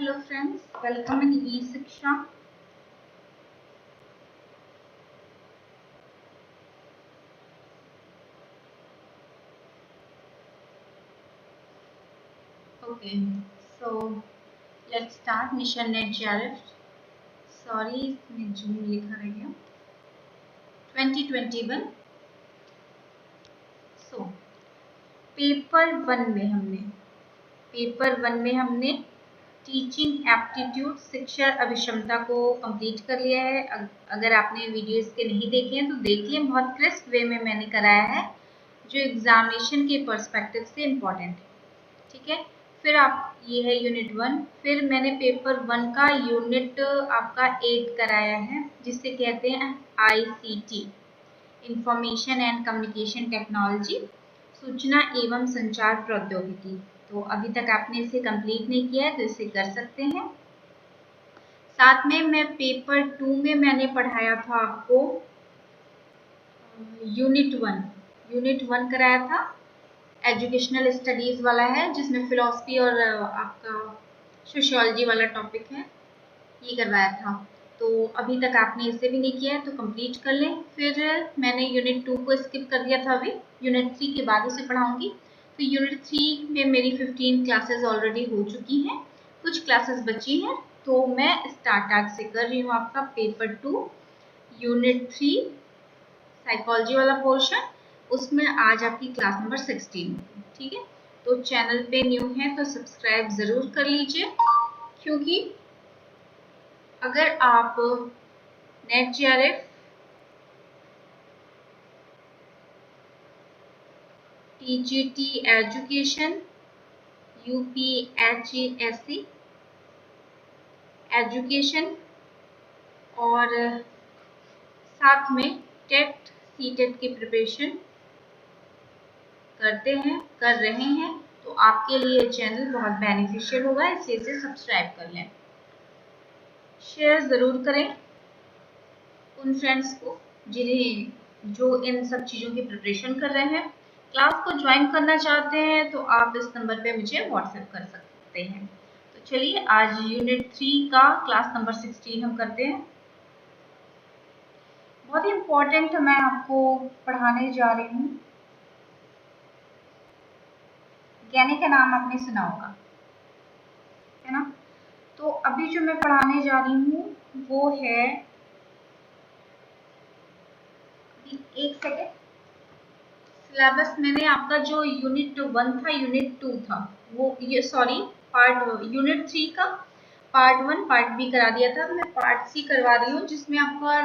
Hello friends, welcome in eShiksha. Okay, so let's start Mission Net JRF. Sorry, इसमें जून लिखा रह गया. 2021. So paper one में हमने टीचिंग एप्टीट्यूड शिक्षा अभिक्षमता को कंप्लीट कर लिया है. अगर आपने वीडियोस के नहीं देखे हैं तो देखिए, बहुत क्रिस्प वे में मैंने कराया है जो एग्जामिनेशन के पर्सपेक्टिव से इम्पोर्टेंट है. ठीक है, फिर आप ये है यूनिट 1. फिर मैंने पेपर 1 का यूनिट आपका 8 कराया है जिसे कहते हैं ICT, information and communication technology, सूचना एवं संचार प्रौद्योगिकी. तो अभी तक आपने इसे कंप्लीट नहीं किया है तो इसे कर सकते हैं. साथ में मैं पेपर 2 में मैंने पढ़ाया था आपको यूनिट 1 कराया था. एजुकेशनल स्टडीज वाला है जिसमें फिलॉसफी और आपका सोशियोलॉजी वाला टॉपिक है, ये करवाया था. तो अभी तक आपने इसे भी नहीं किया है तो कंप्लीट कर लें. फिर मैंने यूनिट 2 को स्किप कर दिया था, अभी यूनिट 3 के बाद उसे पढ़ाऊंगी. तो यूनिट 3 में मेरी 15 क्लासेस ऑलरेडी हो चुकी हैं, कुछ क्लासेस बची हैं. तो मैं स्टार्ट आज से कर रही हूँ आपका पेपर 2 यूनिट 3 साइकोलॉजी वाला पोर्शन. उसमें आज आपकी क्लास नंबर 16. ठीक है, तो चैनल पे न्यू है तो सब्सक्राइब ज़रूर कर लीजिए, क्योंकि अगर आप net JRF, TGT education, UPHESC education और साथ में टेट CTET की प्रिपरेशन कर रहे हैं तो आपके लिए चैनल बहुत बेनिफिशियल होगा, इसलिए इसे सब्सक्राइब कर लें. शेयर ज़रूर करें उन फ्रेंड्स को जो इन सब चीज़ों की प्रिपरेशन कर रहे हैं. क्लास को ज्वाइन करना चाहते हैं तो आप इस नंबर पे मुझे व्हाट्सएप कर सकते हैं. तो चलिए आज यूनिट 3 का क्लास नंबर 16 हम करते हैं. बहुत ही इम्पोर्टेंट मैं आपको पढ़ाने जा रही हूँ. ज्ञानी का नाम आपने सुना होगा, है ना. तो अभी जो मैं पढ़ाने जा रही हूँ वो है, एक सेकेंड, सिलेबस मैंने आपका जो यूनिट 1 था यूनिट 2 था वो ये सॉरी पार्ट यूनिट 3 का पार्ट 1 पार्ट बी करा दिया था. मैं पार्ट सी करवा रही हूँ जिसमें आपका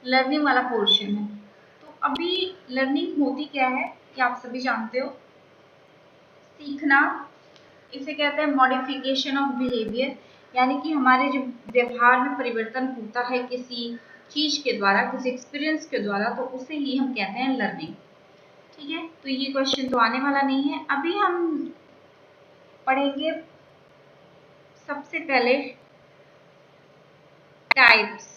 लर्निंग वाला पोर्शन है. तो अभी लर्निंग होती क्या है कि आप सभी जानते हो, सीखना. इसे कहते हैं मॉडिफिकेशन ऑफ बिहेवियर, यानी कि हमारे जो व्यवहार में परिवर्तन होता है किसी चीज के द्वारा, किसी एक्सपीरियंस के द्वारा, तो उसे ही हम कहते हैं लर्निंग. ठीक है, तो ये क्वेश्चन तो आने वाला नहीं है. अभी हम पढ़ेंगे सबसे पहले टाइप्स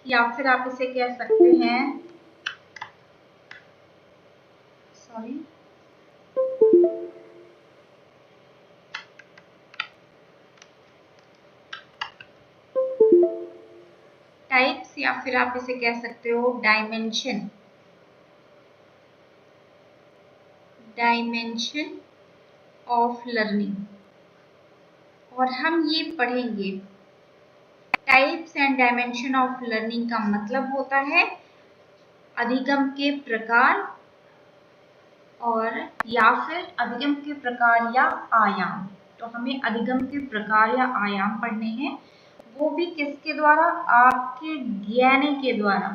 या फिर आप इसे कह सकते हैं, सॉरी, टाइप्स या फिर आप इसे कह सकते हो डायमेंशन ऑफ लर्निंग. और हम ये पढ़ेंगे types and dimension of learning का मतलब होता है अधिगम के प्रकार, और या फिर अधिगम के प्रकार या आयाम. तो हमें अधिगम के प्रकार या आयाम पढ़ने हैं, वो भी किसके द्वारा, आपके ज्ञानी के द्वारा.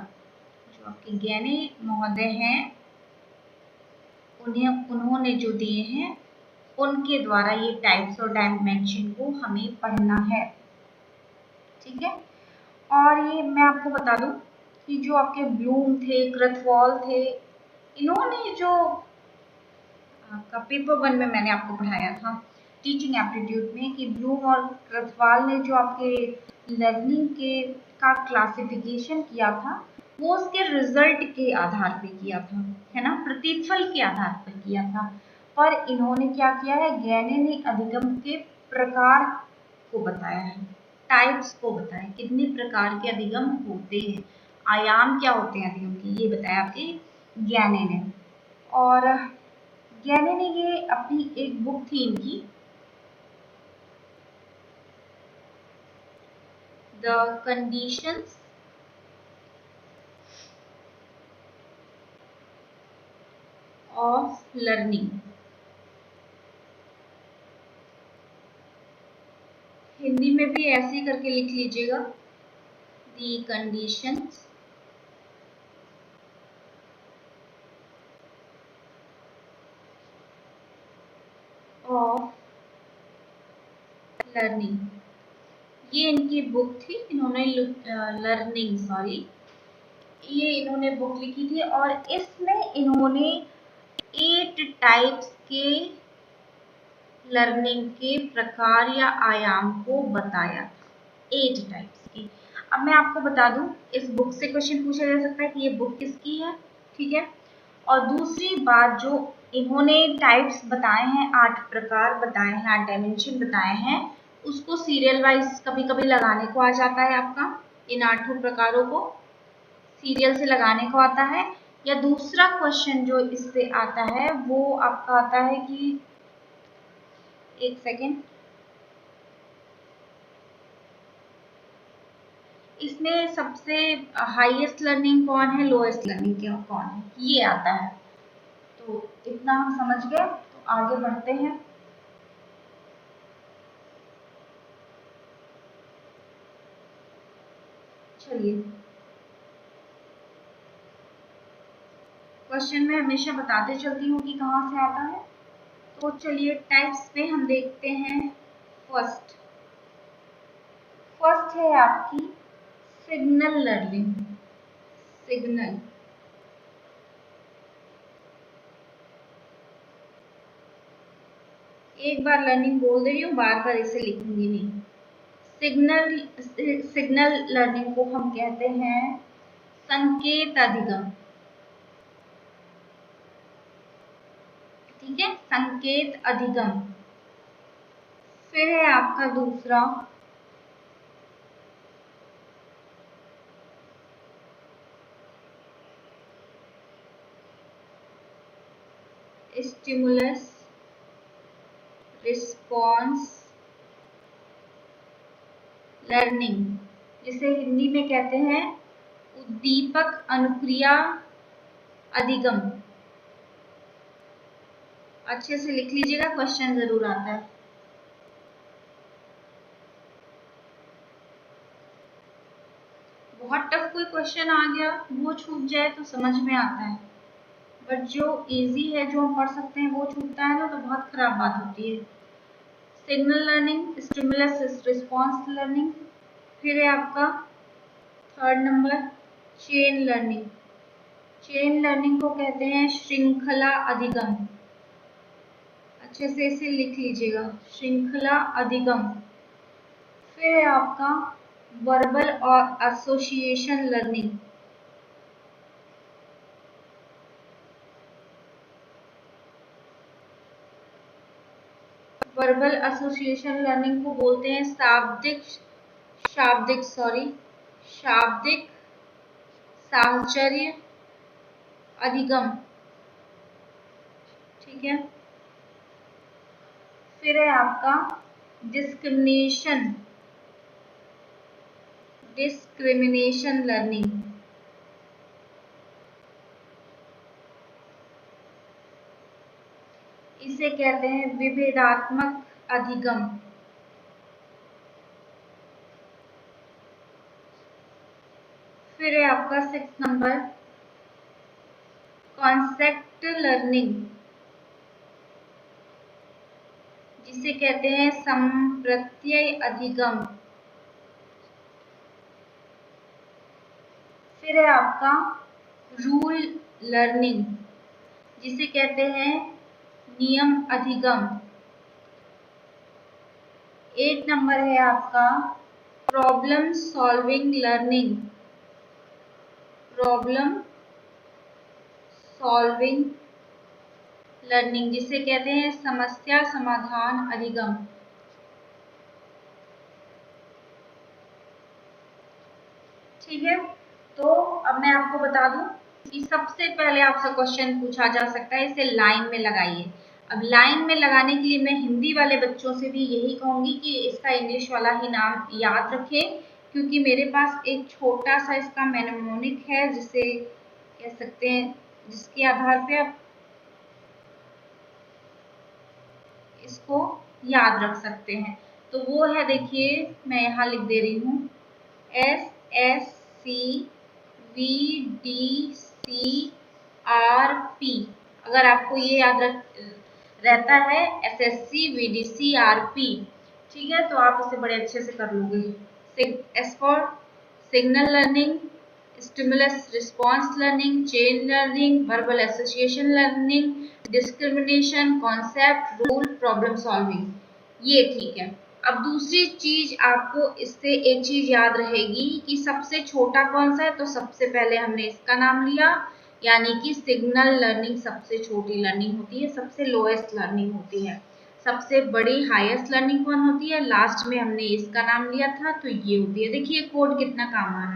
जो आपके ज्ञानी महोदय हैं उन्होंने जो दिए हैं उनके द्वारा ये टाइप्स और डायमेंशन को हमें पढ़ना है. ठीक है, और ये मैं आपको बता दूं कि जो आपके ब्लूम थे, क्रथवॉल थे, इन्होंने जो आपका पेपर 1 में मैंने आपको पढ़ाया था टीचिंग एप्टीट्यूड में कि ब्लूम और क्रथवाल ने जो आपके लर्निंग के का क्लासिफिकेशन किया था वो उसके रिजल्ट के आधार पे किया था, है ना, प्रतिफल के आधार पर किया था. पर इन्होंने क्या किया है, ज्ञानी ने अधिगम के प्रकार को बताया है, टाइप्स को बताया, कितने प्रकार के अधिगम होते हैं, आयाम क्या होते हैं अधिगम की, ये बताया आपके ज्ञानी ने। और ज्ञानी ने ये अपनी एक बुक थी इनकी, the conditions of learning, Hindi में भी ऐसे ही करके लिख लीजिएगा, द कंडीशंस ऑफ लर्निंग, ये इनकी बुक थी, इन्होंने लर्निंग सॉरी, ये इन्होंने बुक लिखी थी और इसमें इन्होंने 8 टाइप्स के लर्निंग के प्रकार या आयाम को बताया, 8 टाइप्स के। अब मैं आपको बता दूं, इस बुक से क्वेश्चन पूछा जा सकता है कि ये बुक किसकी है, ठीक है। और दूसरी बात, जो इन्होंने टाइप्स बताए हैं, 8 प्रकार बताए हैं, 8 डायमेंशन बताए हैं, उसको सीरियल वाइज कभी कभी लगाने को आ जाता है आपका, इन 8 प्रकारों को सीरियल से लगाने को आता है। या दूसरा क्वेश्चन जो इससे आता है वो आपका आता है कि, एक सेकेंड, इसमें सबसे हाईएस्ट लर्निंग कौन है, लोएस्ट लर्निंग कौन है, ये आता है। तो इतना हम समझ गए, तो आगे बढ़ते हैं। चलिए, क्वेश्चन में हमेशा बताते चलती हूँ कि कहाँ से आता है। तो चलिए टाइप्स पे हम देखते हैं। फर्स्ट है आपकी सिग्नल लर्निंग, सिग्नल, एक बार लर्निंग बोल दे रही हूँ, बार बार इसे लिखूंगी नहीं। सिग्नल लर्निंग को हम कहते हैं संकेत अधिगम, ठीक है, संकेत अधिगम। फिर है आपका दूसरा स्टिमुलस रिस्पॉन्स लर्निंग, जिसे हिंदी में कहते हैं उद्दीपक अनुक्रिया अधिगम। अच्छे से लिख लीजिएगा, क्वेश्चन जरूर आता है। बहुत टफ कोई क्वेश्चन आ गया, वो छूट जाए तो समझ में आता है, बट जो इजी है, जो हम पढ़ सकते हैं, वो छूटता है ना, तो बहुत खराब बात होती है। Signal learning, stimulus response learning. फिर है आपका third number chain learning, chain learning को कहते हैं श्रृंखला अधिगम। अच्छे से इसे लिख लीजिएगा, श्रृंखला अधिगम। फिर है आपका वर्बल और association learning, verbal association learning को बोलते हैं शाब्दिक साहचर्य अधिगम, ठीक है। फिर है आपका डिस्क्रिमिनेशन लर्निंग, इसे कहते हैं विभेदात्मक अधिगम। फिर है आपका 6 नंबर कॉन्सेप्ट लर्निंग, जिसे कहते हैं संप्रत्यय अधिगम। फिर है आपका रूल लर्निंग, जिसे कहते हैं नियम अधिगम। 8 नंबर है आपका problem solving learning, problem solving learning, जिसे कहते हैं समस्या समाधान अधिगम। ठीक है, तो अब मैं आपको बता दूं कि सबसे पहले आपसे क्वेश्चन पूछा जा सकता है, इसे लाइन में लगाइए। अब लाइन में लगाने के लिए मैं हिंदी वाले बच्चों से भी यही कहूंगी कि इसका इंग्लिश वाला ही नाम याद रखें, क्योंकि मेरे पास एक छोटा सा इसका मेनेमोनिक है, जिसे कह सकते हैं, जिसके आधार पे आप इसको याद रख सकते हैं। तो वो है, देखिए मैं यहाँ लिख दे रही हूँ, SSCVDCRP। अगर आपको ये याद रहता है SSCVDCRP, ठीक है, तो आप इसे बड़े अच्छे से कर लोगे। S for signal learning, stimulus response learning, chain learning, verbal association learning, discrimination, concept, rule, problem solving, ये ठीक है। अब दूसरी चीज आपको इससे एक चीज याद रहेगी कि सबसे छोटा कौन सा है, तो सबसे पहले हमने इसका नाम लिया, यानी कि सिग्नल लर्निंग सबसे छोटी लर्निंग होती है, सबसे लोएस्ट लर्निंग होती है। सबसे बड़ी हाईएस्ट लर्निंग कौन होती है, लास्ट में हमने इसका नाम लिया था, तो ये होती है। देखिए कोड कितना काम आ रहा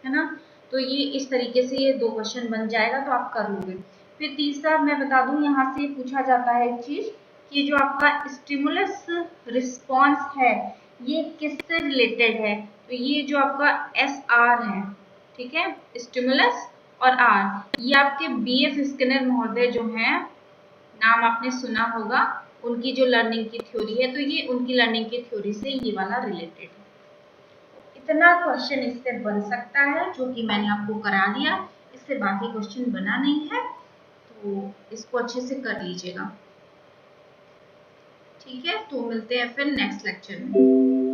है ना। तो ये इस तरीके से ये 2 क्वेश्चन बन जाएगा, तो आप कर लोगे। फिर तीसरा मैं बता दूं, यहाँ से पूछा जाता है एक चीज कि जो आपका स्टिमुलस रिस्पॉन्स है ये किससे रिलेटेड है, तो ये जो आपका SR है, ठीक है, स्टिमुलस और R, ये आपके BF स्किनर महोदय जो हैं, नाम आपने सुना होगा, उनकी जो लर्निंग की थ्योरी है, तो ये उनकी लर्निंग की थ्योरी से ये वाला रिलेटेड है। इतना क्वेश्चन इससे बन सकता है, जो कि मैंने आपको करा दिया, इससे बाकी क्वेश्चन बना नहीं है, तो इसको अच्छे से कर लीजिएगा। ठीक है, तो मिलते हैं फिर नेक्स्ट लेक्चर में।